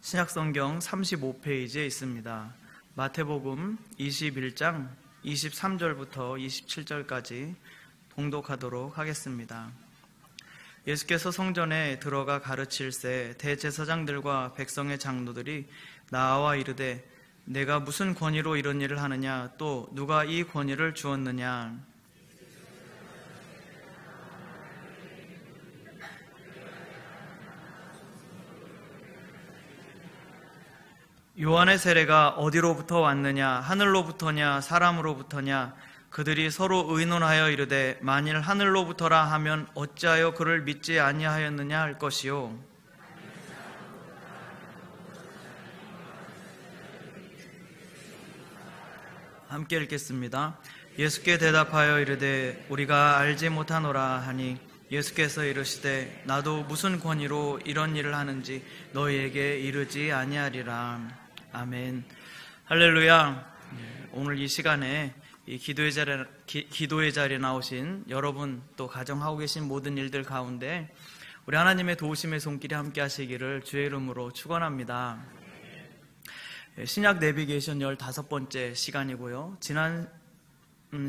신약성경 35페이지에 있습니다. 마태복음 21장 23절부터 27절까지 봉독하도록 하겠습니다. 예수께서 성전에 들어가 가르칠새 대제사장들과 백성의 장로들이 나와 이르되 내가 무슨 권위로 이런 일을 하느냐, 또 누가 이 권위를 주었느냐. 요한의 세례가 어디로부터 왔느냐, 하늘로부터냐 사람으로부터냐. 그들이 서로 의논하여 이르되 만일 하늘로부터라 하면 어찌하여 그를 믿지 아니하였느냐 할 것이요. 함께 읽겠습니다. 예수께 대답하여 이르되 우리가 알지 못하노라 하니 예수께서 이르시되 나도 무슨 권위로 이런 일을 하는지 너희에게 이르지 아니하리라. 아멘. 할렐루야. 오늘 이 시간에 이 기도의 자리에 나오신 여러분, 또 가정하고 계신 모든 일들 가운데 우리 하나님의 도우심의 손길이 함께 하시기를 주의 이름으로 축원합니다. 신약 내비게이션 15번째 시간이고요. 지난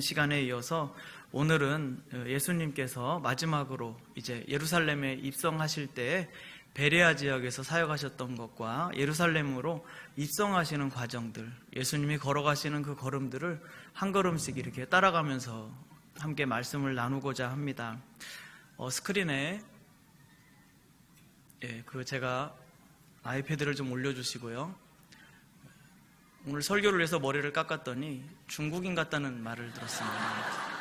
시간에 이어서 오늘은 예수님께서 마지막으로 이제 예루살렘에 입성하실 때 베레아 지역에서 사역하셨던 것과 예루살렘으로 입성하시는 과정들, 예수님이 걸어가시는 그 걸음들을 한 걸음씩 이렇게 따라가면서 함께 말씀을 나누고자 합니다. 스크린에 제가 아이패드를 좀 올려주시고요. 오늘 설교를 해서 머리를 깎았더니 중국인 같다는 말을 들었습니다.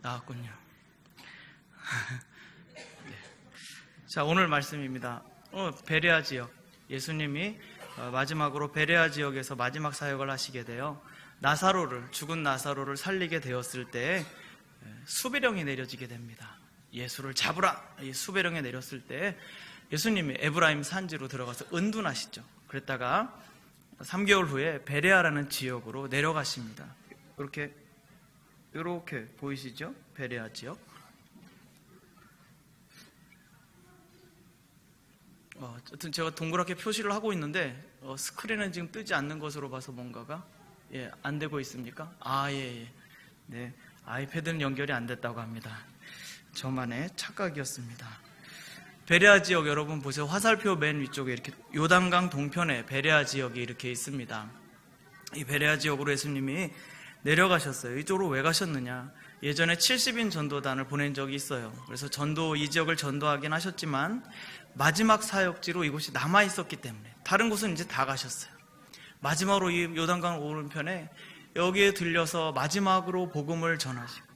나왔군요. 네. 자, 오늘 말씀입니다. 베레아 지역, 예수님이 마지막으로 베레아 지역에서 마지막 사역을 하시게 되어 죽은 나사로를 살리게 되었을 때 수배령이 내려지게 됩니다. 예수를 잡으라! 이 수배령이 내렸을 때 예수님이 에브라임 산지로 들어가서 은둔하시죠. 그랬다가 3개월 후에 베레아라는 지역으로 내려가십니다. 이렇게 보이시죠? 베레아 지역. 어쨌든 제가 동그랗게 표시를 하고 있는데 스크린은 지금 뜨지 않는 것으로 봐서 뭔가가 안 되고 있습니까? 예. 네, 아이패드는 연결이 안 됐다고 합니다. 저만의 착각이었습니다. 베레아 지역 여러분 보세요. 화살표 맨 위쪽에 이렇게 요단강 동편에 베레아 지역이 이렇게 있습니다. 이 베레아 지역으로 예수님이 내려가셨어요. 이쪽으로 왜 가셨느냐? 예전에 70인 전도단을 보낸 적이 있어요. 그래서 이 지역을 전도하긴 하셨지만 마지막 사역지로 이곳이 남아 있었기 때문에 다른 곳은 이제 다 가셨어요. 마지막으로 이 요단강 오른편에 여기에 들려서 마지막으로 복음을 전하시고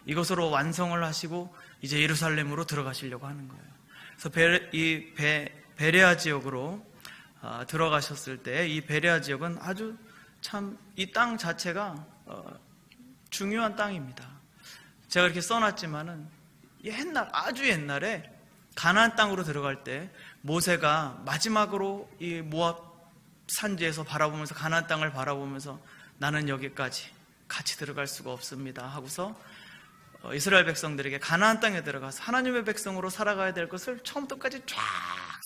이것으로 완성을 하시고 이제 예루살렘으로 들어가시려고 하는 거예요. 그래서 베레아 지역으로 들어가셨을 때 이 베레아 지역은 아주 참 이 땅 자체가 중요한 땅입니다. 제가 이렇게 써놨지만은 아주 옛날에 가나안 땅으로 들어갈 때 모세가 마지막으로 이 모압 산지에서 바라보면서 가나안 땅을 바라보면서 나는 여기까지 같이 들어갈 수가 없습니다 하고서 이스라엘 백성들에게 가나안 땅에 들어가서 하나님의 백성으로 살아가야 될 것을 처음부터까지 쫙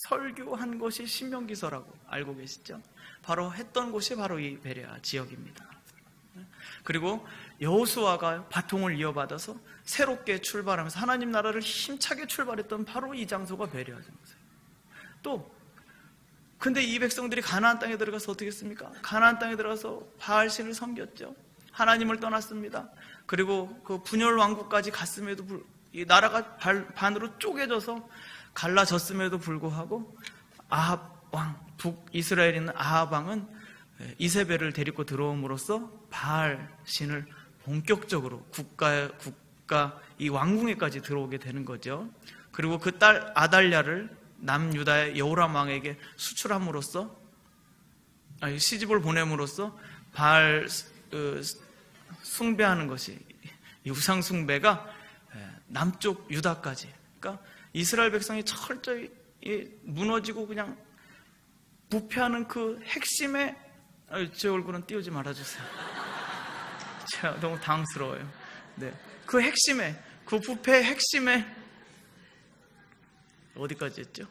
설교한 것이 신명기서라고 알고 계시죠? 바로 했던 곳이 바로 이 베레아 지역입니다. 그리고 여호수아가 바통을 이어받아서 새롭게 출발하면서 하나님 나라를 힘차게 출발했던 바로 이 장소가 베레아 장소예요. 근데 이 백성들이 가나안 땅에 들어가서 어떻게 했습니까? 가나안 땅에 들어가서 바알신을 섬겼죠. 하나님을 떠났습니다. 그리고 그 분열 왕국까지 갔음에도 이 나라가 반으로 쪼개져서 갈라졌음에도 불구하고 아합 왕, 북이스라엘에 있는 아합 왕은 이세벨을 데리고 들어옴으로써 바알 신을 본격적으로 국가 이 왕궁에까지 들어오게 되는 거죠. 그리고 그 딸 아달랴를 남유다의 여호람 왕에게 수출함으로써 시집을 보냄으로써 바알 숭배하는 것이 이 우상 숭배가 남쪽 유다까지, 그러니까 이스라엘 백성이 철저히 무너지고 그냥 부패하는 그 핵심에, 제 얼굴은 띄우지 말아주세요. 제가 너무 당황스러워요. 네, 그 핵심에, 그 부패의 핵심에 어디까지 했죠?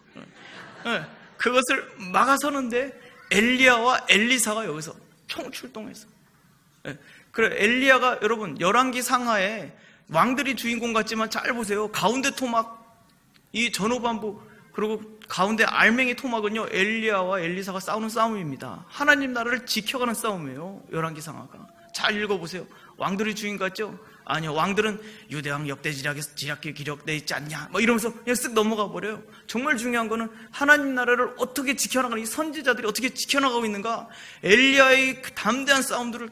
네, 그것을 막아서는데 엘리야와 엘리사가 여기서 총출동해서, 네, 그래 엘리야가, 여러분 열왕기 상하에 왕들이 주인공 같지만 잘 보세요. 가운데 토막, 이 전후반부, 그리고 가운데 알맹이 토막은요, 엘리야와 엘리사가 싸우는 싸움입니다. 하나님 나라를 지켜가는 싸움이에요. 열왕기 상하가 잘 읽어보세요. 왕들이 주인 같죠? 아니요, 왕들은 유대왕 역대지략에 기록되어 있지 않냐 뭐 이러면서 그냥 쓱 넘어가 버려요. 정말 중요한 거는 하나님 나라를 어떻게 지켜나가는, 이 선지자들이 어떻게 지켜나가고 있는가, 엘리야의 그 담대한 싸움들을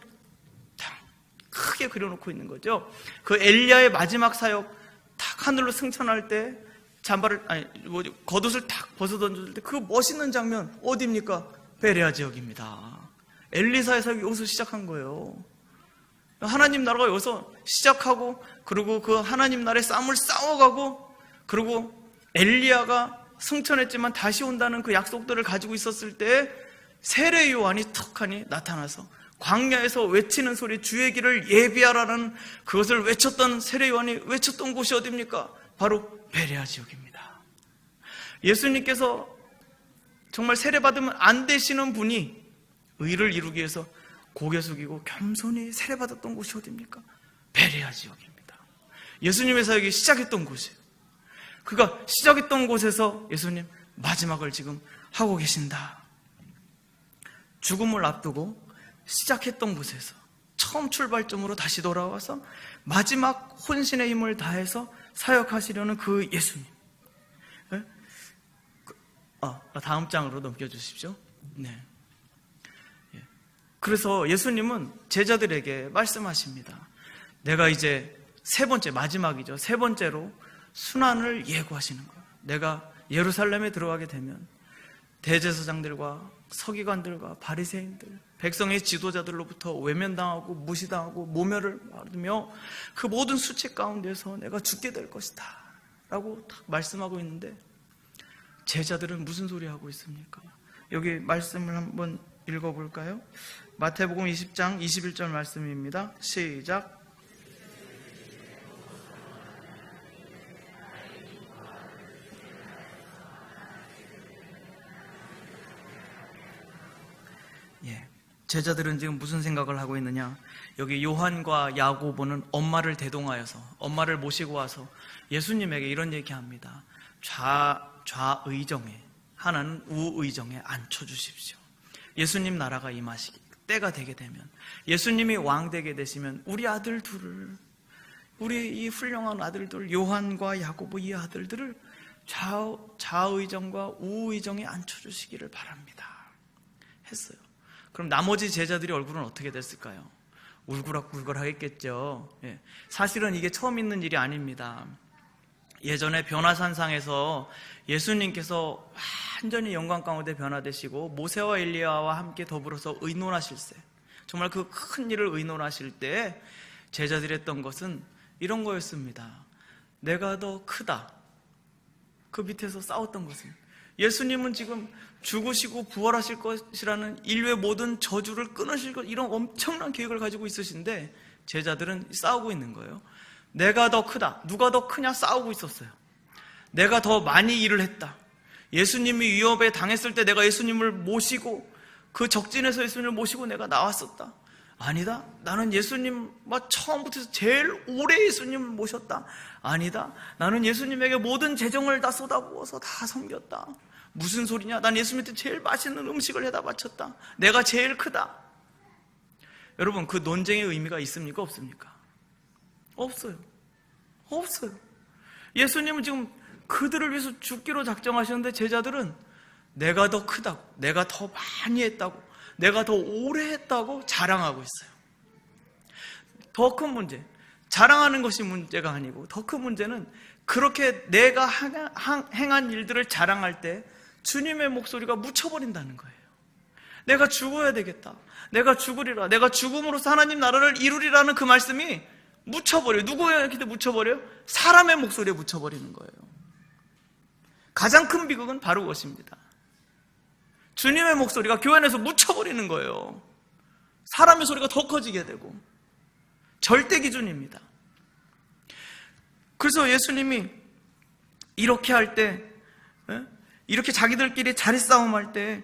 크게 그려놓고 있는 거죠. 그 엘리야의 마지막 사역 탁 하늘로 승천할 때 잠바를, 겉옷을 탁 벗어 던졌을 때 그 멋있는 장면 어디입니까? 베레아 지역입니다. 엘리사의 사역이 여기서 시작한 거예요. 하나님 나라가 여기서 시작하고, 그리고 그 하나님 나라의 싸움을 싸워가고, 그리고 엘리야가 승천했지만 다시 온다는 그 약속들을 가지고 있었을 때 세례 요한이 턱하니 나타나서 광야에서 외치는 소리, 주의 길을 예비하라는 그것을 외쳤던 세례 요한이 외쳤던 곳이 어디입니까? 바로 베레아 지역입니다. 예수님께서 정말 세례받으면 안 되시는 분이 의를 이루기 위해서 고개 숙이고 겸손히 세례받았던 곳이 어디입니까? 베레아 지역입니다. 예수님의 사역이 시작했던 곳이에요. 그가 시작했던 곳에서 예수님 마지막을 지금 하고 계신다. 죽음을 앞두고 시작했던 곳에서 처음 출발점으로 다시 돌아와서 마지막 혼신의 힘을 다해서 사역하시려는 그 예수님. 다음 장으로 넘겨주십시오. 네. 그래서 예수님은 제자들에게 말씀하십니다. 내가 이제 세 번째, 마지막이죠. 세 번째로 순환을 예고하시는 거예요. 내가 예루살렘에 들어가게 되면 대제사장들과 서기관들과 바리새인들, 백성의 지도자들로부터 외면당하고 무시당하고 모멸을 받으며 그 모든 수치 가운데서 내가 죽게 될 것이다 라고 딱 말씀하고 있는데, 제자들은 무슨 소리 하고 있습니까? 여기 말씀을 한번 읽어볼까요? 마태복음 20장 21절 말씀입니다. 시작. 제자들은 지금 무슨 생각을 하고 있느냐? 여기 요한과 야고보는 엄마를 대동하여서, 엄마를 모시고 와서 예수님에게 이런 얘기합니다. 좌의정에, 하나는 우의정에 앉혀주십시오. 예수님 나라가 임하시기 때가 되게 되면, 예수님이 왕 되게 되시면 우리 아들 둘을, 우리 이 훌륭한 아들들 요한과 야고보 이 아들들을 좌의정과 우의정에 앉혀주시기를 바랍니다 했어요. 그럼 나머지 제자들이 얼굴은 어떻게 됐을까요? 울그락불그락했겠죠. 사실은 이게 처음 있는 일이 아닙니다. 예전에 변화산상에서 예수님께서 완전히 영광 가운데 변화되시고 모세와 엘리야와 함께 더불어서 의논하실 때, 정말 그 큰 일을 의논하실 때 제자들이 했던 것은 이런 거였습니다. 내가 더 크다. 그 밑에서 싸웠던 것은, 예수님은 지금 죽으시고 부활하실 것이라는 인류의 모든 저주를 끊으실 것, 이런 엄청난 계획을 가지고 있으신데 제자들은 싸우고 있는 거예요. 내가 더 크다. 누가 더 크냐 싸우고 있었어요. 내가 더 많이 일을 했다. 예수님이 위협에 당했을 때 내가 예수님을 모시고, 그 적진에서 예수님을 모시고 내가 나왔었다. 아니다. 나는 예수님과 처음부터 제일 오래 예수님을 모셨다. 아니다. 나는 예수님에게 모든 재정을 다 쏟아부어서 다 섬겼다. 무슨 소리냐? 난 예수님한테 제일 맛있는 음식을 해다 바쳤다. 내가 제일 크다. 여러분, 그 논쟁의 의미가 있습니까? 없습니까? 없어요. 없어요. 예수님은 지금 그들을 위해서 죽기로 작정하셨는데 제자들은 내가 더 크다고, 내가 더 많이 했다고, 내가 더 오래 했다고 자랑하고 있어요. 더 큰 문제, 자랑하는 것이 문제가 아니고 더 큰 문제는 그렇게 내가 행한 일들을 자랑할 때 주님의 목소리가 묻혀버린다는 거예요. 내가 죽어야 되겠다. 내가 죽으리라. 내가 죽음으로써 하나님 나라를 이루리라는 그 말씀이 묻혀버려요. 누구에게 묻혀버려요? 사람의 목소리에 묻혀버리는 거예요. 가장 큰 비극은 바로 그것입니다. 주님의 목소리가 교회 안에서 묻혀버리는 거예요. 사람의 소리가 더 커지게 되고. 절대 기준입니다. 그래서 예수님이 이렇게 할 때, 이렇게 자기들끼리 자리싸움할 때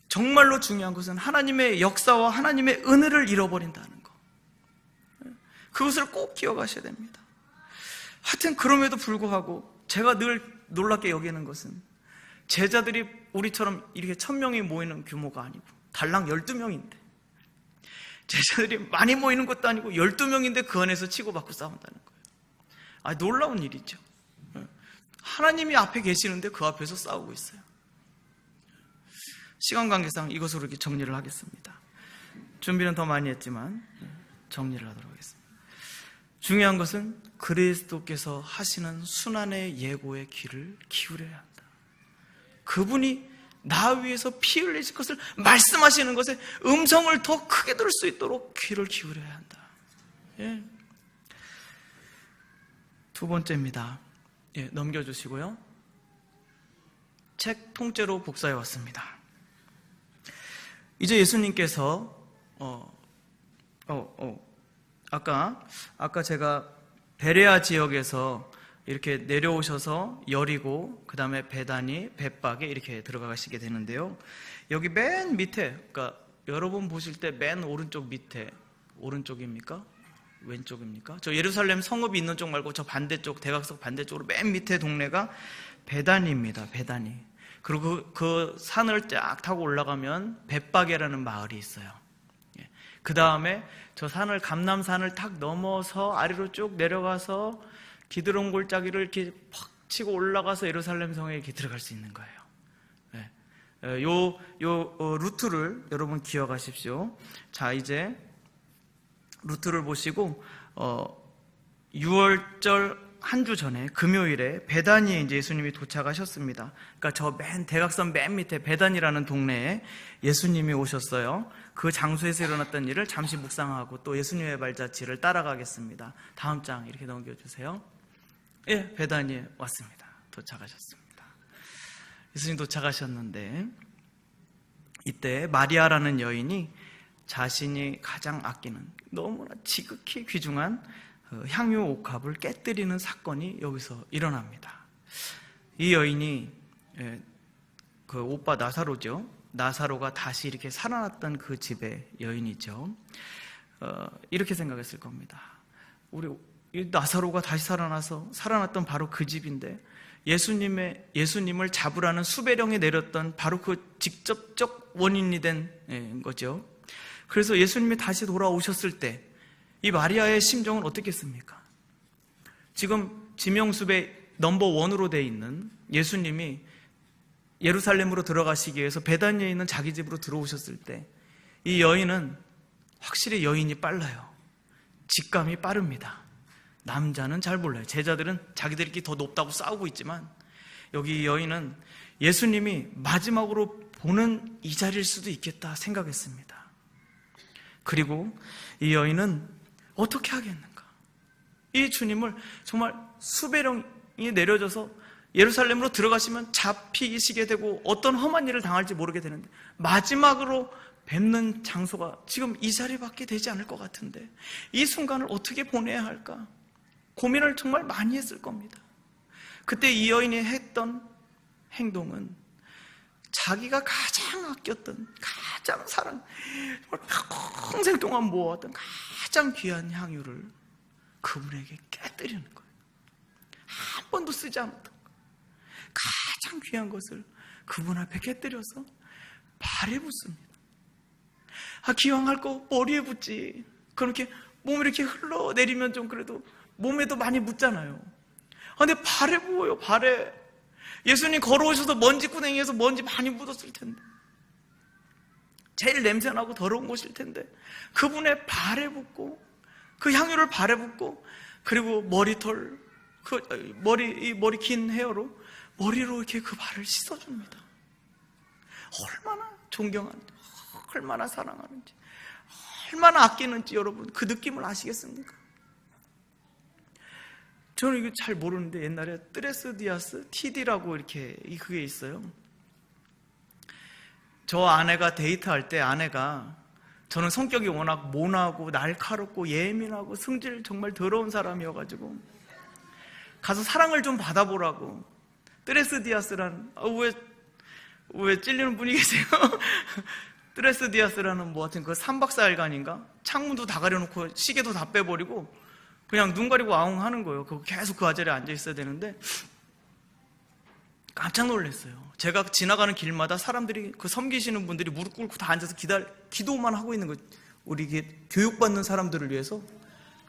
정말로 중요한 것은 하나님의 역사와 하나님의 은혜를 잃어버린다는 거. 그것을 꼭 기억하셔야 됩니다. 하여튼 그럼에도 불구하고 제가 늘 놀랍게 여기는 것은 제자들이 우리처럼 이렇게 1000명이 모이는 규모가 아니고 달랑 12명인데 제자들이 많이 모이는 것도 아니고 12명인데 그 안에서 치고받고 싸운다는 거예요. 놀라운 일이죠. 하나님이 앞에 계시는데 그 앞에서 싸우고 있어요. 시간 관계상 이것으로 이렇게 정리를 하겠습니다. 준비는 더 많이 했지만 정리를 하도록 하겠습니다. 중요한 것은 그리스도께서 하시는 순환의 예고의 귀를 기울여야 한다. 그분이 나 위해서 피 흘리실 것을 말씀하시는 것에 음성을 더 크게 들을 수 있도록 귀를 기울여야 한다. 예. 두 번째입니다. 넘겨주시고요. 책 통째로 복사해 왔습니다. 이제 예수님께서 아까 제가 베레아 지역에서 이렇게 내려오셔서 여리고 그 다음에 베다니, 벳박에 이렇게 들어가시게 되는데요. 여기 맨 밑에, 그러니까 여러분 보실 때 맨 오른쪽 밑에, 오른쪽입니까? 왼쪽입니까? 저 예루살렘 성읍이 있는 쪽 말고 저 반대쪽, 대각선 반대쪽으로 맨 밑에 동네가 베다니입니다. 베다니. 그리고 그 산을 쫙 타고 올라가면 벳박이라는 마을이 있어요. 그 다음에 저 산을, 감람산을 탁 넘어서 아래로 쭉 내려가서 기드론 골짜기를 이렇게 팍 치고 올라가서 예루살렘 성에 이렇게 들어갈 수 있는 거예요. 요 루트를 여러분 기억하십시오. 자, 이제 루트를 보시고 6월절 한 주 전에 금요일에 베다니에 이제 예수님이 도착하셨습니다. 그러니까 저 대각선 맨 밑에 베다니라는 동네에 예수님이 오셨어요. 그 장소에서 일어났던 일을 잠시 묵상하고 또 예수님의 발자취를 따라가겠습니다. 다음 장 이렇게 넘겨주세요. 예, 베다니에 왔습니다. 도착하셨습니다. 예수님 도착하셨는데 이때 마리아라는 여인이 자신이 가장 아끼는 너무나 지극히 귀중한 향유 옥합을 깨뜨리는 사건이 여기서 일어납니다. 이 여인이 그 오빠 나사로죠. 나사로가 다시 이렇게 살아났던 그 집의 여인이죠. 이렇게 생각했을 겁니다. 우리 나사로가 다시 살아났던 바로 그 집인데 예수님을 잡으라는 수배령이 내렸던 바로 그 직접적 원인이 된 거죠. 그래서 예수님이 다시 돌아오셨을 때 이 마리아의 심정은 어떻겠습니까? 지금 지명수배 넘버1으로 돼 있는 예수님이 예루살렘으로 들어가시기 위해서 베다니에 있는 자기 집으로 들어오셨을 때 이 여인은 확실히 여인이 빨라요. 직감이 빠릅니다. 남자는 잘 몰라요. 제자들은 자기들끼리 더 높다고 싸우고 있지만 여기 이 여인은 예수님이 마지막으로 보는 이 자리일 수도 있겠다 생각했습니다. 그리고 이 여인은 어떻게 하겠는가? 이 주님을 정말 수배령이 내려져서 예루살렘으로 들어가시면 잡히시게 되고 어떤 험한 일을 당할지 모르게 되는데 마지막으로 뵙는 장소가 지금 이 자리밖에 되지 않을 것 같은데 이 순간을 어떻게 보내야 할까? 고민을 정말 많이 했을 겁니다. 그때 이 여인이 했던 행동은 자기가 가장 아꼈던, 가장 평생 동안 모아왔던 가장 귀한 향유를 그분에게 깨뜨리는 거예요. 한 번도 쓰지 않았던 거예요. 가장 귀한 것을 그분 앞에 깨뜨려서 발에 붓습니다. 기왕 할 거 머리에 붓지. 그렇게 몸을 이렇게 흘러내리면 좀 그래도 몸에도 많이 묻잖아요. 근데 발에 부어요, 발에. 예수님 걸어오셔서 먼지구덩이에서 먼지 많이 묻었을 텐데, 제일 냄새나고 더러운 곳일 텐데 그분의 발에 붓고 그 향유를 발에 붓고 그리고 머리털, 머리 긴 헤어로 머리로 이렇게 그 발을 씻어줍니다. 얼마나 존경하는지, 얼마나 사랑하는지, 얼마나 아끼는지 여러분 그 느낌을 아시겠습니까? 저는 이거 잘 모르는데 옛날에 트레스 디아스 TD라고 이렇게 그게 있어요. 저 아내가 데이트할 때 아내가 저는 성격이 워낙 모나고 날카롭고 예민하고 성질 정말 더러운 사람이어가지고 가서 사랑을 좀 받아보라고 뜨레스 디아스라는 왜 찔리는 분이 계세요? 뜨레스 디아스라는 뭐 하여튼 그 3박 4일간인가 창문도 다 가려놓고 시계도 다 빼버리고 그냥 눈 가리고 아웅 하는 거예요. 계속 그 자리에 앉아 있어야 되는데 깜짝 놀랐어요. 제가 지나가는 길마다 사람들이 그 섬기시는 분들이 무릎 꿇고 다 앉아서 기도만 하고 있는 거예요. 우리 교육받는 사람들을 위해서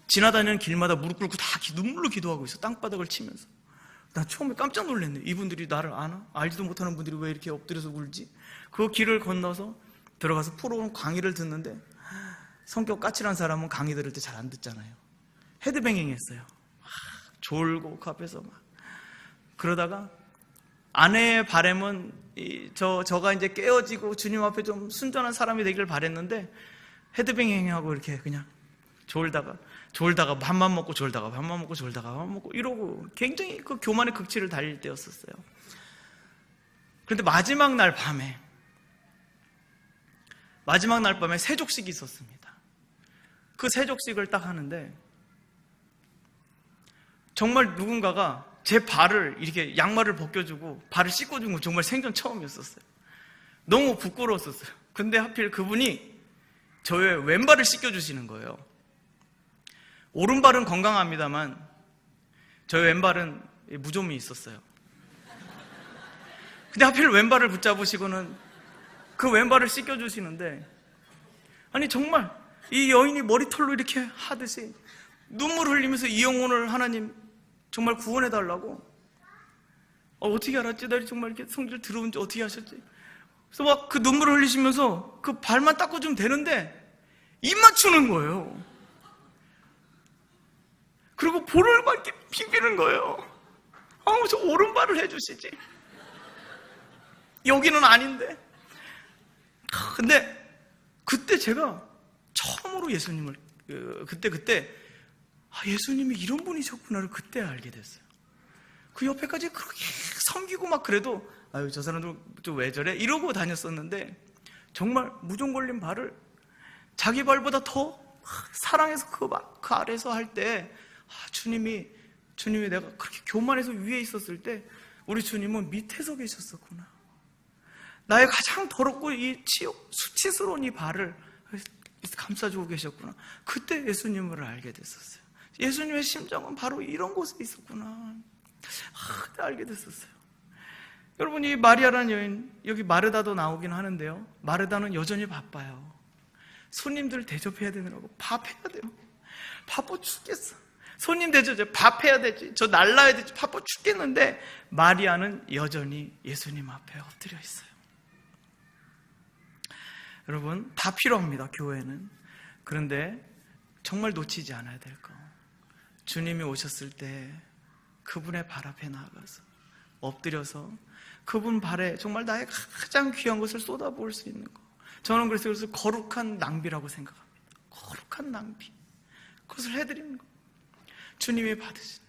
지나다니는 길마다 무릎 꿇고 다 눈물로 기도하고 있어. 땅바닥을 치면서. 나 처음에 깜짝 놀랐네. 이분들이 나를 아나? 알지도 못하는 분들이 왜 이렇게 엎드려서 울지? 그 길을 건너서 들어가서 프로그램 강의를 듣는데 성격 까칠한 사람은 강의 들을 때 잘 안 듣잖아요. 헤드뱅잉 했어요. 졸고 그 앞에서 막. 그러다가 아내의 바람은 저가 이제 깨어지고 주님 앞에 좀 순전한 사람이 되기를 바랬는데 헤드뱅잉하고 이렇게 그냥 졸다가 밥만 먹고 졸다가 밥만 먹고 졸다가 밥만 먹고 이러고 굉장히 그 교만의 극치를 달릴 때였었어요. 그런데 마지막 날 밤에 세족식이 있었습니다. 그 세족식을 딱 하는데 정말 누군가가 제 발을 이렇게 양말을 벗겨주고 발을 씻겨준 건 정말 생전 처음이었었어요. 너무 부끄러웠었어요. 근데 하필 그분이 저의 왼발을 씻겨주시는 거예요. 오른발은 건강합니다만 저의 왼발은 무좀이 있었어요. 근데 하필 왼발을 붙잡으시고는 그 왼발을 씻겨주시는데 아니 정말 이 여인이 머리털로 이렇게 하듯이 눈물 흘리면서 이 영혼을 하나님 정말 구원해달라고 어떻게 알았지? 나 정말 이렇게 성질 들어온지 어떻게 하셨지? 그래서 막 그 눈물을 흘리시면서 그 발만 닦아주면 되는데 입 맞추는 거예요. 그리고 볼을 막 이렇게 비비는 거예요. 저 오른발을 해주시지. 여기는 아닌데. 근데 그때 제가 처음으로 예수님을 그때 예수님이 이런 분이셨구나를 그때 알게 됐어요. 그 옆에까지 그렇게 섬기고 막 그래도 저 사람들 좀 왜 저래? 이러고 다녔었는데 정말 무좀 걸린 발을 자기 발보다 더 사랑해서 그 아래서 할 때 주님이 내가 그렇게 교만해서 위에 있었을 때 우리 주님은 밑에서 계셨었구나. 나의 가장 더럽고 이 수치스러운 이 발을 감싸주고 계셨구나. 그때 예수님을 알게 됐었어요. 예수님의 심정은 바로 이런 곳에 있었구나. 그때 알게 됐었어요. 여러분, 이 마리아라는 여인, 여기 마르다도 나오긴 하는데요. 마르다는 여전히 바빠요. 손님들 대접해야 되느라고 밥해야 돼요. 바빠 죽겠어. 손님 대접해 밥해야 되지. 저 날라야 되지. 바빠 죽겠는데 마리아는 여전히 예수님 앞에 엎드려 있어요. 여러분, 다 필요합니다. 교회는. 그런데 정말 놓치지 않아야 될 거. 주님이 오셨을 때 그분의 발 앞에 나아가서 엎드려서 그분 발에 정말 나의 가장 귀한 것을 쏟아부을 수 있는 거. 저는 그래서 그것을 거룩한 낭비라고 생각합니다. 거룩한 낭비. 그것을 해드리는 거. 주님이 받으신.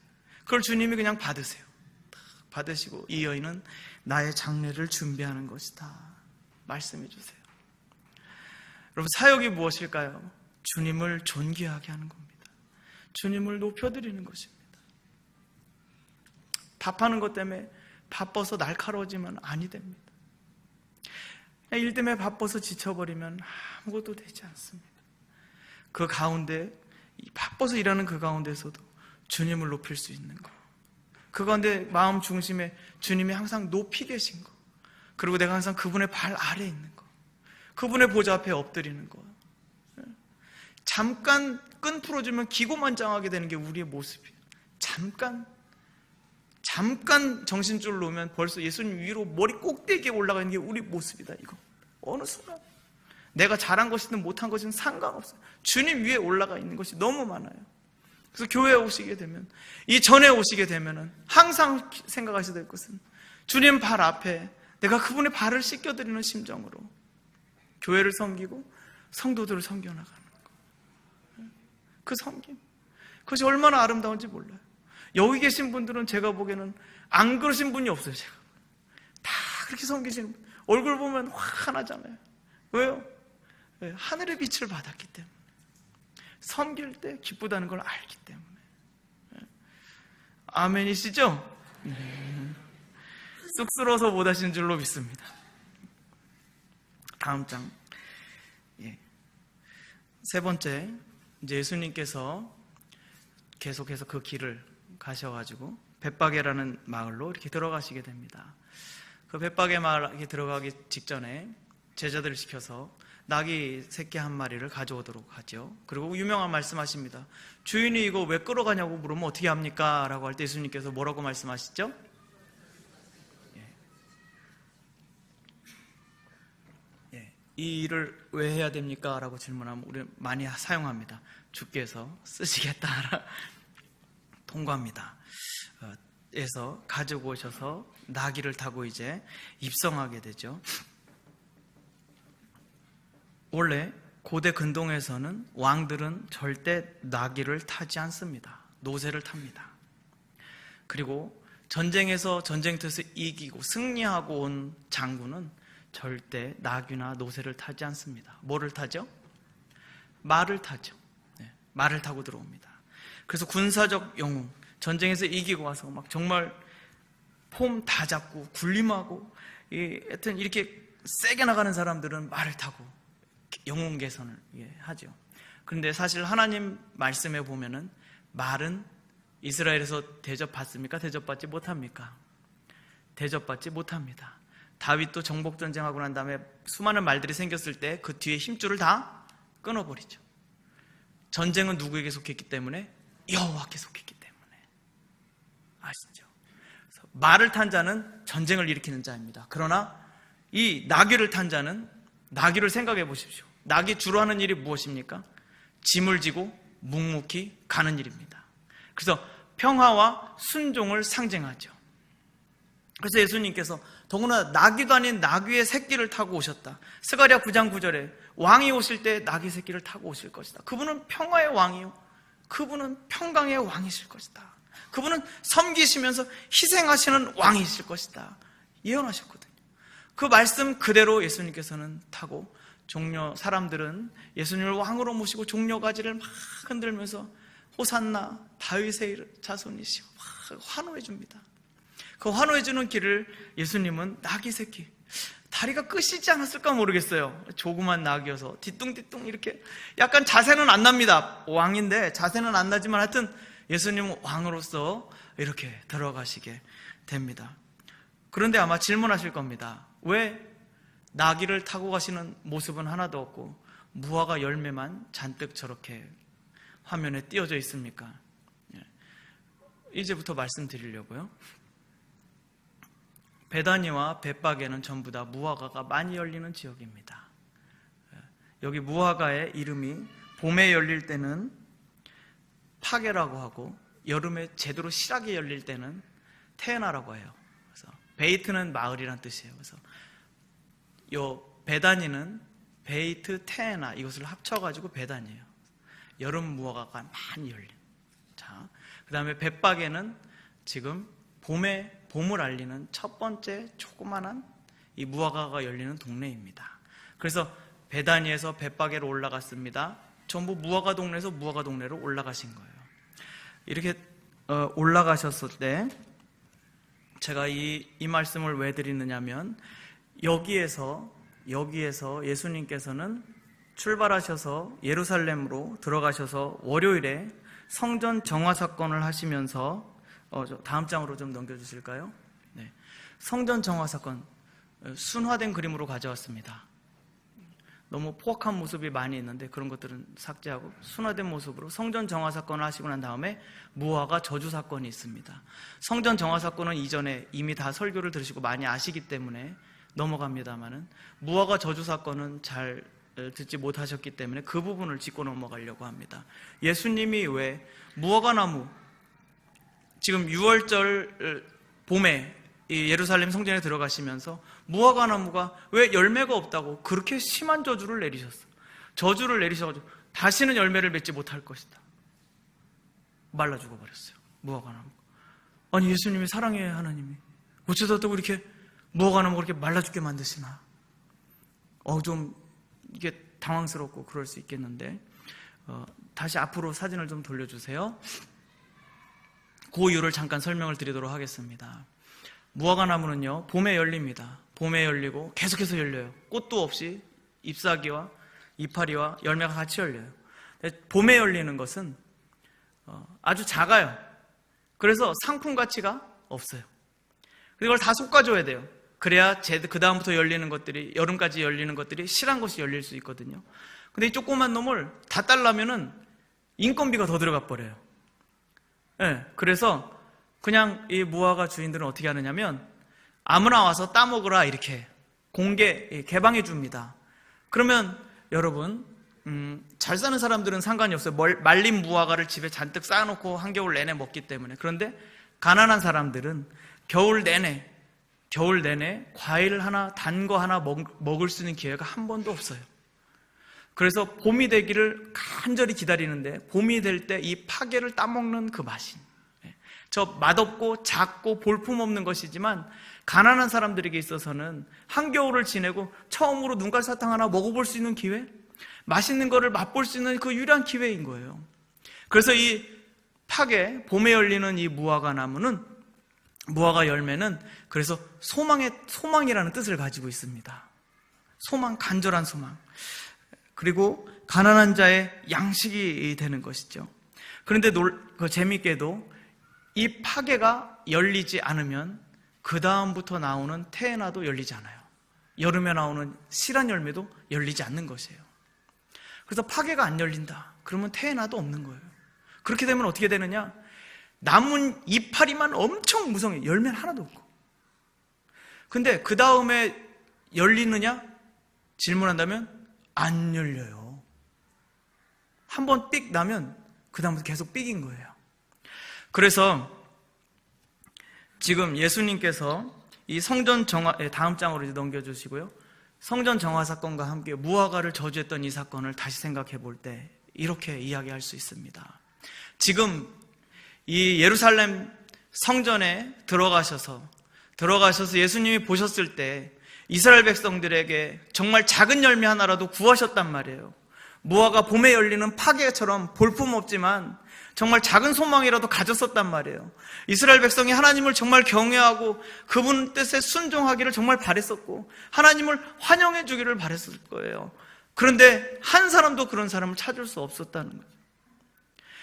그걸 주님이 그냥 받으세요. 받으시고 이 여인은 나의 장례를 준비하는 것이다. 말씀해 주세요. 여러분, 사역이 무엇일까요? 주님을 존귀하게 하는 겁니다. 주님을 높여드리는 것입니다. 밥하는 것 때문에 바빠서 날카로워지면 아니 됩니다. 일 때문에 바빠서 지쳐버리면 아무것도 되지 않습니다. 그 가운데, 바빠서 일하는 그 가운데서도 주님을 높일 수 있는 거. 그 가운데 마음 중심에 주님이 항상 높이 계신 거. 그리고 내가 항상 그분의 발 아래에 있는 거. 그분의 보좌 앞에 엎드리는 거. 잠깐 끈 풀어주면 기고만장하게 되는 게 우리의 모습이에요. 잠깐 정신줄 놓으면 벌써 예수님 위로 머리 꼭대기에 올라가는 게 우리 모습이다. 이거 어느 순간 내가 잘한 것이든 못한 것이든 상관없어요. 주님 위에 올라가 있는 것이 너무 많아요. 그래서 교회에 오시게 되면, 이 전에 오시게 되면은 항상 생각하셔야 될 것은 주님 발 앞에 내가 그분의 발을 씻겨드리는 심정으로 교회를 섬기고 성도들을 섬겨나가는 거. 그 섬김, 그것이 얼마나 아름다운지 몰라요. 여기 계신 분들은 제가 보기에는 안 그러신 분이 없어요. 제가 다 그렇게 섬기시는 분. 얼굴 보면 환하잖아요. 왜요? 하늘의 빛을 받았기 때문에, 섬길 때 기쁘다는 걸 알기 때문에. 아멘이시죠? 쑥스러워서 못하신 줄로 믿습니다. 다음 장. 세 번째, 이제 예수님께서 계속해서 그 길을 가셔가지고 벳바게라는 마을로 이렇게 들어가시게 됩니다. 그 벳바게 마을에 들어가기 직전에 제자들을 시켜서 낙이 새끼 한 마리를 가져오도록 하죠. 그리고 유명한 말씀하십니다. 주인이 이거 왜 끌어가냐고 물으면 어떻게 합니까? 라고 할 때 예수님께서 뭐라고 말씀하시죠? 이 일을 왜 해야 됩니까? 라고 질문하면 우리 많이 사용합니다. 주께서 쓰시겠다. 통과합니다. 에서 가지고 오셔서 나귀를 타고 이제 입성하게 되죠. 원래 고대 근동에서는 왕들은 절대 나귀를 타지 않습니다. 노새를 탑니다. 그리고 전쟁에서 전쟁터에서 이기고 승리하고 온 장군은 절대 나귀나 노새를 타지 않습니다. 뭐를 타죠? 말을 타죠. 말을 타고 들어옵니다. 그래서 군사적 영웅, 전쟁에서 이기고 와서 막 정말 폼 다 잡고 군림하고 하여튼 이렇게 세게 나가는 사람들은 말을 타고 영웅 개선을 하죠. 그런데 사실 하나님 말씀에 보면은 말은 이스라엘에서 대접받습니까? 대접받지 못합니까? 대접받지 못합니다. 다윗도 정복전쟁하고 난 다음에 수많은 말들이 생겼을 때 그 뒤에 힘줄을 다 끊어버리죠. 전쟁은 누구에게 속했기 때문에? 여호와께 속했기 때문에. 아시죠? 그래서 말을 탄 자는 전쟁을 일으키는 자입니다. 그러나 이 나귀를 탄 자는, 나귀를 생각해 보십시오. 나귀 주로 하는 일이 무엇입니까? 짐을 지고 묵묵히 가는 일입니다. 그래서 평화와 순종을 상징하죠. 그래서 예수님께서 더구나 나귀도 아닌 나귀의 새끼를 타고 오셨다. 스가랴 9장 9절에 왕이 오실 때 나귀 새끼를 타고 오실 것이다. 그분은 평화의 왕이요, 그분은 평강의 왕이실 것이다. 그분은 섬기시면서 희생하시는 왕이실 것이다. 예언하셨거든요. 그 말씀 그대로 예수님께서는 타고, 종려 사람들은 예수님을 왕으로 모시고 종려가지를 막 흔들면서 호산나 다윗의 자손이시오 막 환호해 줍니다. 그 환호해주는 길을 예수님은 나귀 새끼, 다리가 끝이지 않았을까 모르겠어요. 조그만 나귀여서 뒤뚱뒤뚱 이렇게 약간 자세는 안 납니다. 왕인데 자세는 안 나지만 하여튼 예수님은 왕으로서 이렇게 들어가시게 됩니다. 그런데 아마 질문하실 겁니다. 왜 나귀를 타고 가시는 모습은 하나도 없고 무화과 열매만 잔뜩 저렇게 화면에 띄어져 있습니까? 이제부터 말씀드리려고요. 베다니와 벳바게는 전부 다 무화과가 많이 열리는 지역입니다. 여기 무화과의 이름이 봄에 열릴 때는 파게라고 하고 여름에 제대로 실하게 열릴 때는 테에나라고 해요. 그래서 베이트는 마을이란 뜻이에요. 그래서 요 베다니는 베이트 테에나 이것을 합쳐가지고 베다니예요. 여름 무화과가 많이 열린. 자, 그 다음에 벳바게는 지금 봄을 알리는 첫 번째 조그만한 이 무화과가 열리는 동네입니다. 그래서 베다니에서 벳바게로 올라갔습니다. 전부 무화과 동네에서 무화과 동네로 올라가신 거예요. 이렇게 올라가셨을 때 제가 이 말씀을 왜 드리느냐면 여기에서 예수님께서는 출발하셔서 예루살렘으로 들어가셔서 월요일에 성전 정화 사건을 하시면서 다음 장으로 좀 넘겨주실까요? 네. 성전 정화 사건, 순화된 그림으로 가져왔습니다. 너무 포악한 모습이 많이 있는데 그런 것들은 삭제하고 순화된 모습으로 성전 정화 사건을 하시고 난 다음에 무화과 저주 사건이 있습니다. 성전 정화 사건은 이전에 이미 다 설교를 들으시고 많이 아시기 때문에 넘어갑니다만은 무화과 저주 사건은 잘 듣지 못하셨기 때문에 그 부분을 짚고 넘어가려고 합니다. 예수님이 왜 무화과 나무, 지금 6월절 봄에 예루살렘 성전에 들어가시면서 무화과 나무가 왜 열매가 없다고 그렇게 심한 저주를 내리셨어요. 저주를 내리셔가지고 다시는 열매를 맺지 못할 것이다. 말라 죽어버렸어요. 무화과 나무. 아니 예수님이 사랑의 하나님이 어쩌다 또 이렇게 무화과나무 그렇게 말라 죽게 만드시나? 좀 이게 당황스럽고 그럴 수 있겠는데, 다시 앞으로 사진을 좀 돌려주세요. 그 이유를 잠깐 설명을 드리도록 하겠습니다. 무화과나무는요, 봄에 열립니다. 봄에 열리고 계속해서 열려요. 꽃도 없이 잎사귀와 이파리와 열매가 같이 열려요. 봄에 열리는 것은 아주 작아요. 그래서 상품 가치가 없어요. 이걸 다 솎아줘야 돼요. 그래야 그 다음부터 열리는 것들이, 여름까지 열리는 것들이 실한 것이 열릴 수 있거든요. 근데 이 조그만 놈을 다 따려면은 인건비가 더 들어가 버려요. 네, 그래서 그냥 이 무화과 주인들은 어떻게 하느냐면 아무나 와서 따먹으라 이렇게 개방해 줍니다. 그러면 여러분, 잘 사는 사람들은 상관이 없어요. 말린 무화과를 집에 잔뜩 쌓아놓고 한겨울 내내 먹기 때문에. 그런데 가난한 사람들은 겨울 내내 과일 하나, 단 거 하나 먹을 수 있는 기회가 한 번도 없어요. 그래서 봄이 되기를 간절히 기다리는데, 봄이 될 때 이 파괴를 따먹는 그 맛이, 저 맛없고 작고 볼품없는 것이지만 가난한 사람들에게 있어서는 한겨울을 지내고 처음으로 눈깔사탕 하나 먹어볼 수 있는 기회, 맛있는 거를 맛볼 수 있는 그 유일한 기회인 거예요. 그래서 이 봄에 열리는 이 무화과 열매는 그래서 소망이라는 뜻을 가지고 있습니다. 소망, 간절한 소망. 그리고 가난한 자의 양식이 되는 것이죠. 그런데 재미있게도 이 파괴가 열리지 않으면 그 다음부터 나오는 테에나도 열리지 않아요. 여름에 나오는 실한 열매도 열리지 않는 것이에요. 그래서 파괴가 안 열린다. 그러면 테에나도 없는 거예요. 그렇게 되면 어떻게 되느냐? 남은 이파리만 엄청 무성해. 열매는 하나도 없고. 근데 그 다음에 열리느냐? 질문한다면 안 열려요. 한번 삑 나면 그 다음부터 계속 삑인 거예요. 그래서 지금 예수님께서 이 성전 정화, 다음 장으로 이제 넘겨주시고요. 성전 정화 사건과 함께 무화과를 저주했던 이 사건을 다시 생각해 볼 때 이렇게 이야기할 수 있습니다. 지금 이 예루살렘 성전에 들어가셔서 예수님이 보셨을 때 이스라엘 백성들에게 정말 작은 열매 하나라도 구하셨단 말이에요. 무화과 봄에 열리는 파괴처럼 볼품없지만 정말 작은 소망이라도 가졌었단 말이에요. 이스라엘 백성이 하나님을 정말 경외하고 그분 뜻에 순종하기를 정말 바랬었고 하나님을 환영해 주기를 바랬을 거예요. 그런데 한 사람도 그런 사람을 찾을 수 없었다는 거예요.